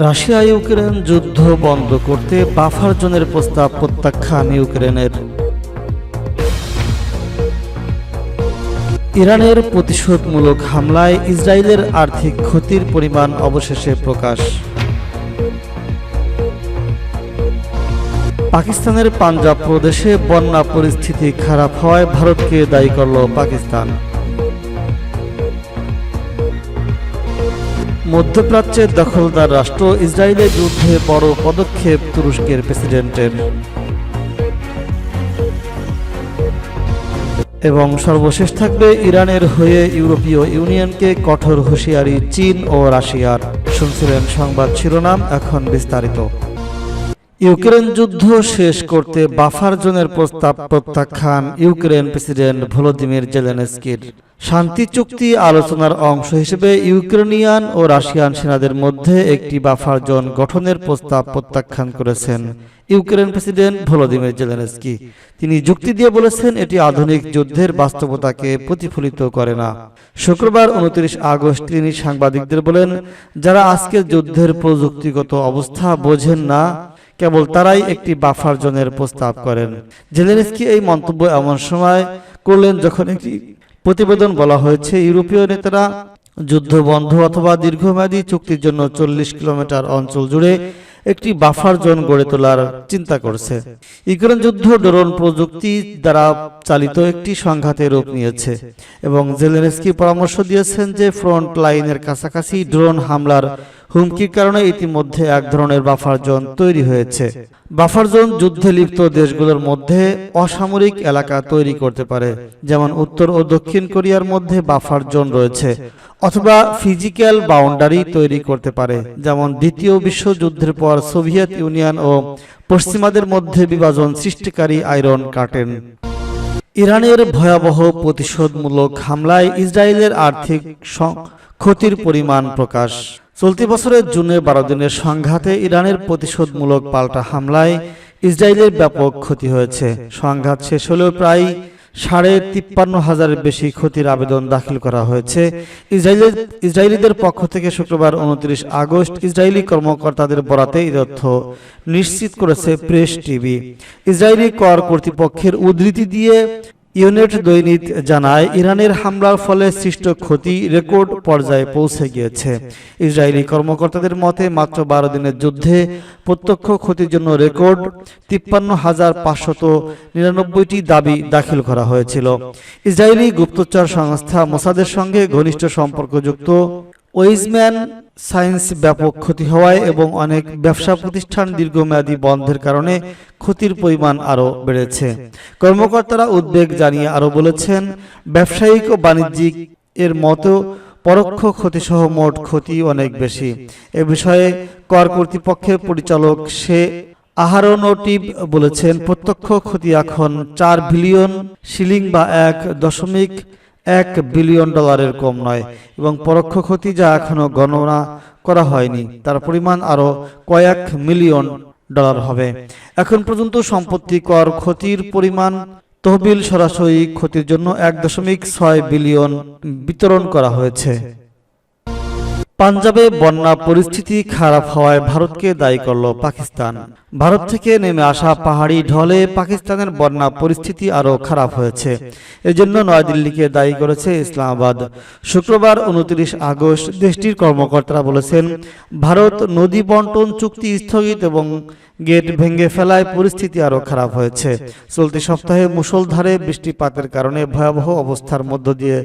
Russia Ukraine যুদ্ধ বন্ধ করতে বাফার জোনের প্রস্তাব প্রত্যাখ্যান ইউক্রেনের। ইরানের প্রতিশোধমূলক হামলায় ইসরায়েলের আর্থিক ক্ষতির পরিমাণ অবশেষে প্রকাশ। পাকিস্তানের পাঞ্জাব প্রদেশে বন্যা পরিস্থিতি খারাপ হওয়ায় ভারতকে দায়ী করল পাকিস্তান। মধ্যপ্রাচ্যের দখলদার রাষ্ট্র ইসরায়েলের যুদ্ধে বড় পদক্ষেপ তুরস্কের প্রেসিডেন্টের। এবং সর্বশেষ থাকবে ইরানের হয়ে ইউরোপীয় ইউনিয়নকে কঠোর হুঁশিয়ারি চীন ও রাশিয়ার। শুনছিলেন সংবাদ শিরোনাম, এখন বিস্তারিত। ইউক্রেন যুদ্ধ শেষ করতে বাফার জোনের প্রস্তাব প্রত্যাখ্যান ইউক্রেন প্রেসিডেন্ট ভলোদিমির জেলেনস্কির। শান্তি চুক্তি আলোচনার অংশ হিসেবে ইউক্রেনিয়ান ও রাশিয়ান সেনাদের মধ্যে একটি বাফার জোন গঠনের প্রস্তাব প্রত্যাখ্যান করেছেন ইউক্রেন প্রেসিডেন্ট ভলোদিমির জেলেনস্কি। তিনি যুক্তি দিয়ে বলেছেন, এটি আধুনিক যুদ্ধের বাস্তবতাকে প্রতিফলিত করে না। শুক্রবার 29 আগস্ট তিনি সাংবাদিকদের বলেন, যারা আজকের যুদ্ধের প্রযুক্তিগত অবস্থা বোঝেন না, কেবল তারাই একটি বাফার জোনের প্রস্তাব করেন। জেলেনস্কি এই মন্তব্য এমন সময় করলেন যখন একটি প্রতিবেদন বলা হয়েছে ইউরোপীয় নেতারা যুদ্ধ বন্ধ অথবা দীর্ঘমেয়াদী চুক্তির জন্য 40 কিলোমিটার অঞ্চল জুড়ে একটি বাফার জোন গড়ে তোলার চিন্তা করছে। ইউক্রেন যুদ্ধ ড্রোন প্রযুক্তি দ্বারা চালিত একটি সংঘাতের রূপ নিয়েছে এবং জেলেনস্কি পরামর্শ দিয়েছেন যে ফ্রন্ট লাইনের কাছাকাছি ড্রোন হামলার হুমকির কারণে ইতিমধ্যে এক ধরনের বাফার জোন তৈরি হয়েছে। বাফার জোন যুদ্ধে লিপ্ত দেশগুলোর মধ্যে অসামরিক এলাকা তৈরি করতে পারে, যেমন উত্তর ও দক্ষিণ কোরিয়ার মধ্যে বাফার জোন রয়েছে, অথবা ফিজিক্যাল বাউন্ডারি তৈরি করতে পারে, যেমন দ্বিতীয় বিশ্বযুদ্ধের পর সোভিয়েত ইউনিয়ন ও পশ্চিমাদের মধ্যে বিভাজন সৃষ্টিকারী আয়রন কার্টেন। ইরানের ভয়াবহ প্রতিশোধমূলক হামলায় ইসরায়েলের আর্থিক ক্ষতির পরিমাণ প্রকাশ। চলতি বছরের জুনে 12 দিনের সংঘাতে ইরানের প্রতিশোধমূলক পাল্টা হামলায় ইসরায়েলের ব্যাপক ক্ষতি হয়েছে। সংঘাত শেষ হলেও প্রায় 53,500-এর বেশি ক্ষতির আবেদন দাখিল করা হয়েছে। ইসরায়েলিদের পক্ষ থেকে শুক্রবার 29 আগস্ট ইসরায়েলি কর্মকর্তাদের বরাতে এই তথ্য নিশ্চিত করেছে প্রেস টিভি। ইসরায়েলি কর কর্তৃপক্ষের উদ্ধৃতি দিয়ে ইউনেট দৈনিক জানায়, ইরানের হামলার ফলে সৃষ্ট ক্ষতি রেকর্ড পর্যায়ে পৌঁছে গিয়েছে। ইসরায়েলি কর্মকর্তাদের মতে মাত্র 12 দিনের যুদ্ধে প্রত্যক্ষ ক্ষতির জন্য রেকর্ড 53,599টি দাবি দাখিল করা হয়েছিল। ইসরায়েলি গুপ্তচর সংস্থা মোসাদের সঙ্গে ঘনিষ্ঠ সম্পর্কযুক্ত ওয়েইজম্যান সায়েন্স ব্যাপক ক্ষতি হওয়ায় এবং অনেক ব্যবসা প্রতিষ্ঠান দীর্ঘমেয়াদী বন্ধের কারণে ক্ষতির পরিমাণ আরও বেড়েছে। কর্মকর্তারা উদ্বেগ জানিয়ে আরও বলেছেন, ব্যবসায়িক ও বাণিজ্যিক এর মতো পরোক্ষ ক্ষতিসহ মোট ক্ষতি অনেক বেশি। এ বিষয়ে কর কর্তৃপক্ষের পরিচালক আহারোনোটিভ বলেছেন, প্রত্যক্ষ ক্ষতি এখন 4 বিলিয়ন শিলিং বা $1.1 বিলিয়ন কম নয়, এবং পরোক্ষ ক্ষতি যা এখনো গণনা করা হয়নি তার পরিমাণ আরো কয়েক মিলিয়ন ডলার হবে। এখন পর্যন্ত সম্পত্তি কর ক্ষতির পরিমাণ তহবিল সরাসরি ক্ষতির জন্য 1.6 বিলিয়ন বিতরণ করা হয়েছে। পাঞ্জাবে বন্যা পরিস্থিতি খারাপ হওয়ায় ভারতকে দায়ী করল পাকিস্তান। ভারত থেকে নেমে আসা পাহাড়ি ঢলে পাকিস্তানের বন্যা পরিস্থিতি আরও খারাপ হয়েছে। এজন্য নয়াদিল্লিকে দায়ী করেছে ইসলামাবাদ। শুক্রবার 29 আগস্ট দেশটির কর্মকর্তারা বলেছেন, ভারত নদী বন্টন চুক্তি স্থগিত এবং গেট ভেঙে ফেলায় পরিস্থিতি আরও খারাপ হয়েছে। চলতি সপ্তাহে মুষলধারে বৃষ্টিপাতের কারণে ভয়াবহ অবস্থার মধ্য দিয়ে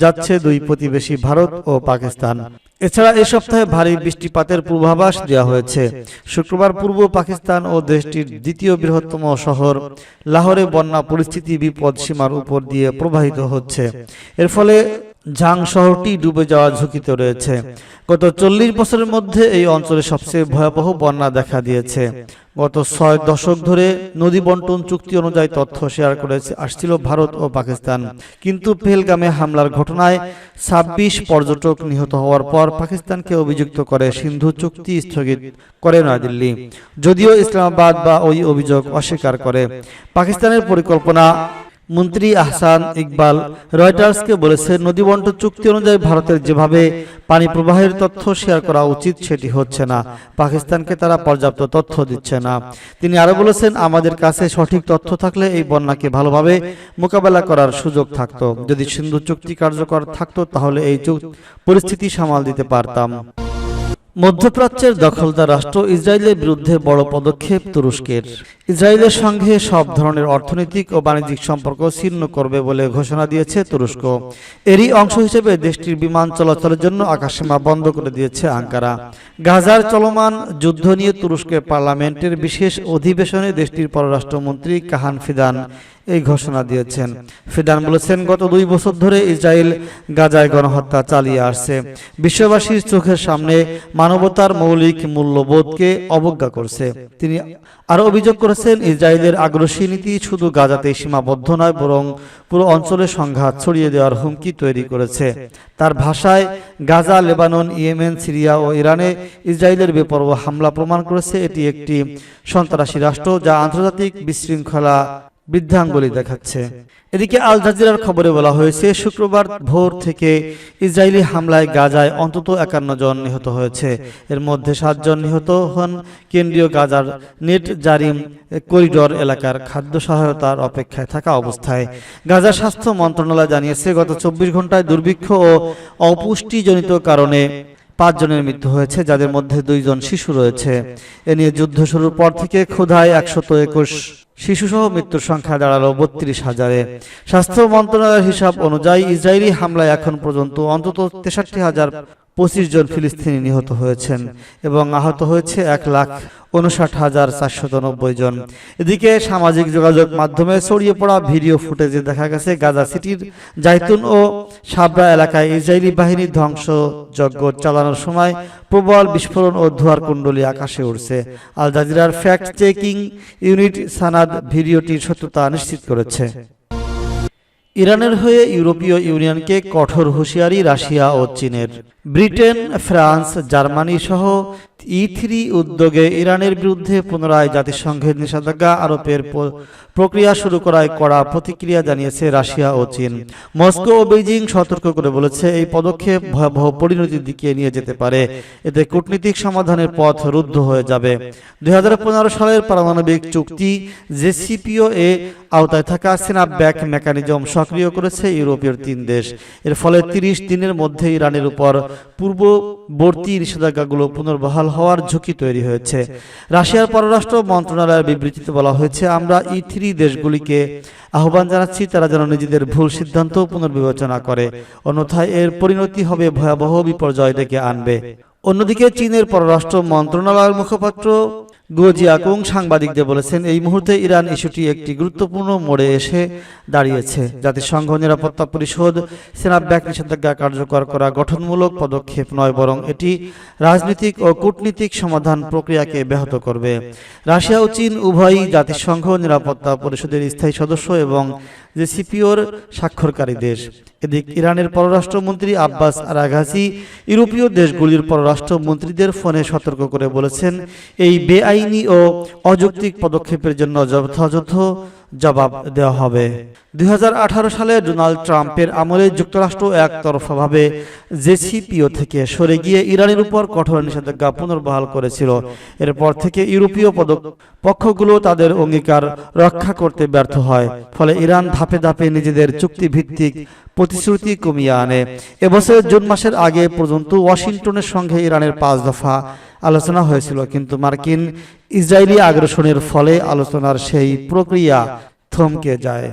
যাচ্ছে দুই প্রতিবেশী ভারত ও পাকিস্তান। এছাড়া এ সপ্তাহে ভারী বৃষ্টিপাতের পূর্বাভাস দেওয়া হয়েছে। শুক্রবার পূর্ব পাকিস্তান ও দেশটির দ্বিতীয় বৃহত্তম শহর লাহোরে বন্যা পরিস্থিতি বিপদ সীমার উপর দিয়ে প্রবাহিত হচ্ছে। এর ফলে ঝাং শহরটি ডুবে যাওয়ার ঝুঁকিতে রয়েছে। গত 40 বছরের মধ্যে এই অঞ্চলে সবচেয়ে ভয়াবহ বন্যা দেখা দিয়েছে। গত 6 দশক ধরে নদী বন্টন চুক্তি অনুযায়ী তথ্য শেয়ার করে আসছিল ভারত ও পাকিস্তান, কিন্তু পেহেলগামে হামলার ঘটনায় 26 পর্যটক নিহত হওয়ার পর পাকিস্তানকে অভিযুক্ত করে সিন্ধু চুক্তি স্থগিত করে নয়াদিল্লি, যদিও ইসলামাবাদ বা ওই অভিযোগ অস্বীকার করে। পাকিস্তানের পরিকল্পনা মন্ত্রী আহসান ইকবাল রয়টার্সকে বলেছেন, নদী বন্টন চুক্তি অনুযায়ী ভারতের যেভাবে পানি প্রবাহের তথ্য শেয়ার করা উচিত সেটি হচ্ছে না। পাকিস্তানকে তারা পর্যাপ্ত তথ্য দিচ্ছে না। তিনি আরো বলেছেন, আমাদের কাছে সঠিক তথ্য থাকলে এই বন্যাকে ভালোভাবে মোকাবেলা করার সুযোগ থাকতো। যদি সিন্ধু চুক্তি কার্যকর থাকতো তাহলে এই পরিস্থিতি সামাল দিতে পারতাম। মধ্যপ্রাচ্যের দখলদার রাষ্ট্র ইসরায়েলের বিরুদ্ধে বড় পদক্ষেপ তুরস্কের। ইসরায়েলের সঙ্গে সব ধরনের অর্থনৈতিক ও বাণিজ্যিক সম্পর্ক ছিন্ন করবে বলে ঘোষণা দিয়েছে তুরস্ক। এরই অংশ হিসেবে দেশটির বিমান চলাচলের জন্য আকাশসীমা বন্ধ করে দিয়েছে আঙ্কারা। গাজার চলমান যুদ্ধ নিয়ে তুরস্কের পার্লামেন্টের বিশেষ অধিবেশনে দেশটির পররাষ্ট্রমন্ত্রী কাহান ফিদান এই ঘোষণা দিয়েছেন। ফিদান বলেছেন, গত 2 বছর ধরে ইসরায়েল গাজায় গণহত্যা চালিয়ে আসছে, বিশ্ববাসীর চোখের সামনে মানবতার মৌলিক মূল্যবোধকে অবজ্ঞা করছে। তিনি আরো অভিযোগ করেছেন, ইসরায়েলের আগ্রাসী নীতি শুধু গাজাতে সীমাবদ্ধ নয়, বরং পুরো অঞ্চলে সংঘাত ছড়িয়ে দেওয়ার হুমকি তৈরি করেছে। তার ভাষায়, গাজা, লেবানন, ইয়েমেন, সিরিয়া ও ইরানে ইসরায়েলের বেপরোয়া হামলা প্রমাণ করেছে এটি একটি সন্ত্রাসী রাষ্ট্র, যা আন্তর্জাতিক বিশৃঙ্খলা বৃদ্ধাঙ্গুলি দেখাচ্ছে। এদিকে আল জাজিরার খবরে বলা হয়েছে, শুক্রবার ভোর থেকে ইসরায়েলি হামলায় গাজায় অন্তত 51 জন নিহত হয়েছে। এর মধ্যে 7 জন নিহত হন কেন্দ্রীয় গাজার নেট জারিম করিডোর এলাকার খাদ্য সহায়তার অপেক্ষায় থাকা অবস্থায়। গাজার স্বাস্থ্য মন্ত্রণালয় জানিয়েছে, গত 24 ঘন্টায় দুর্ভিক্ষ ও অপুষ্টিজনিত কারণে 5 জনের মৃত্যু হয়েছে, যাদের মধ্যে 2 জন শিশু রয়েছে। এ নিয়ে যুদ্ধ শুরুর পর থেকে ক্ষুধায় 121 শিশুসহ মৃত্যুর সংখ্যা দাঁড়ালো 32,000-এ। স্বাস্থ্য মন্ত্রণালয়ের হিসাব অনুযায়ী ইসরায়েলি হামলায় এখন পর্যন্ত অন্তত 63,025 জন ফিলিস্তিনি নিহত হয়েছেন এবং আহত হয়েছে 1,59,490 জন। এদিকে সামাজিক যোগাযোগ মাধ্যমে ছড়িয়ে পড়া ভিডিও ফুটেজে দেখা গেছে, গাজা সিটির জাইতুন ও সাবরা এলাকায় ইসরায়েলি বাহিনী ধ্বংসযজ্ঞ চালানোর সময় প্রবল বিস্ফোরণ ও ধোঁয়ার কুণ্ডলী আকাশে উঠছে। আল জাজিরার ফ্যাক্ট চেকিং ইউনিট সানাদ ভিডিওটির সত্যতা নিশ্চিত করেছে। ইরানের হয়ে ইউরোপীয় ইউনিয়নকে কঠোর হুঁশিয়ারি রাশিয়া ও চীনের। ব্রিটেন, ফ্রান্স, জার্মানি সহ E3 উদ্যোগে ইরানের বিরুদ্ধে পুনরায় জাতিসংঘের নিষেধাজ্ঞা আরোপের প্রক্রিয়া শুরু করায় কড়া প্রতিক্রিয়া জানিয়েছে রাশিয়া ও চীন। মস্কো ও বেইজিং সতর্ক করে বলেছে, এই পদক্ষেপ ভয়াবহ পরিণতির দিকে নিয়ে যেতে পারে। এতে কূটনীতিক সমাধানের পথ রুদ্ধ হয়ে যাবে। 2015 সালের পারমাণবিক চুক্তি JCPOA আওতায় থাকা স্ন্যাপব্যাক মেকানিজম সক্রিয় করেছে ইউরোপীয় 3 দেশ। এর ফলে 30 দিনের মধ্যে ইরানের উপর পূর্ববর্তী নিষেধাজ্ঞাগুলো পুনর্বহাল হওয়ার ঝুঁকি তৈরি হয়েছে। রাশিয়ার পররাষ্ট্র মন্ত্রণালয়ের বিবৃতিতে বলা হয়েছে, আমরা E3 দেশগুলিকে আহ্বান জানাচ্ছি তারা যেন নিজেদের ভুল সিদ্ধান্ত পুনর্বিবেচনা করে, অন্যথায় এর পরিণতি হবে ভয়াবহ বিপর্যয় ডেকে আনবে। অন্যদিকে চীনের পররাষ্ট্র মন্ত্রণালয়ের মুখপাত্র গো জিয়াকুং সাংবাদিকদের বলেছেন, এই মুহূর্তে ইরান ইস্যুটি একটি গুরুত্বপূর্ণ মোড়ে এসে দাঁড়িয়েছে। জাতিসংঘ নিরাপত্তা পরিষদ স্ন্যাপব্যাক নিষেধাজ্ঞা কার্যকর করা গঠনমূলক পদক্ষেপ নয়, বরং এটি রাজনৈতিক ও কূটনীতিক সমাধান প্রক্রিয়াকে ব্যাহত করবে। রাশিয়া ও চীন উভয়ই জাতিসংঘ নিরাপত্তা পরিষদের স্থায়ী সদস্য এবং JCPOAর স্বাক্ষরকারী দেশ। এদিকে ইরানের পররাষ্ট্রমন্ত্রী আব্বাস আরাঘাচি ইউরোপীয় দেশগুলির পররাষ্ট্রমন্ত্রীদের ফোনে সতর্ক করে বলেছেন, এই বেআইনি ও অযৌক্তিক পদক্ষেপের জন্য যথাযথ জবাব দেওয়া হবে। 2018 সালে ডোনাল্ড ট্রাম্পের আমলে যুক্তরাষ্ট্র একতরফাভাবে JCPOA থেকে সরে গিয়ে ইরানের উপর কঠোর নিষেধাজ্ঞা পুনর্বহাল করেছিল। এরপর থেকে ইউরোপীয় পক্ষগুলো তাদের অঙ্গীকার রক্ষা করতে ব্যর্থ হয়, ফলে ইরান ধাপে ধাপে নিজেদের চুক্তিভিত্তিক প্রতিশ্রুতি কমিয়ে আনে। এবছরের জুন মাসের আগে পর্যন্ত ওয়াশিংটনের সঙ্গে ইরানের 5 দফা আলোচনা হয়েছিল, কিন্তু মার্কিন ইসরায়েলি আগ্রাসনের ফলে আলোচনার সেই প্রক্রিয়া থমকে যায়।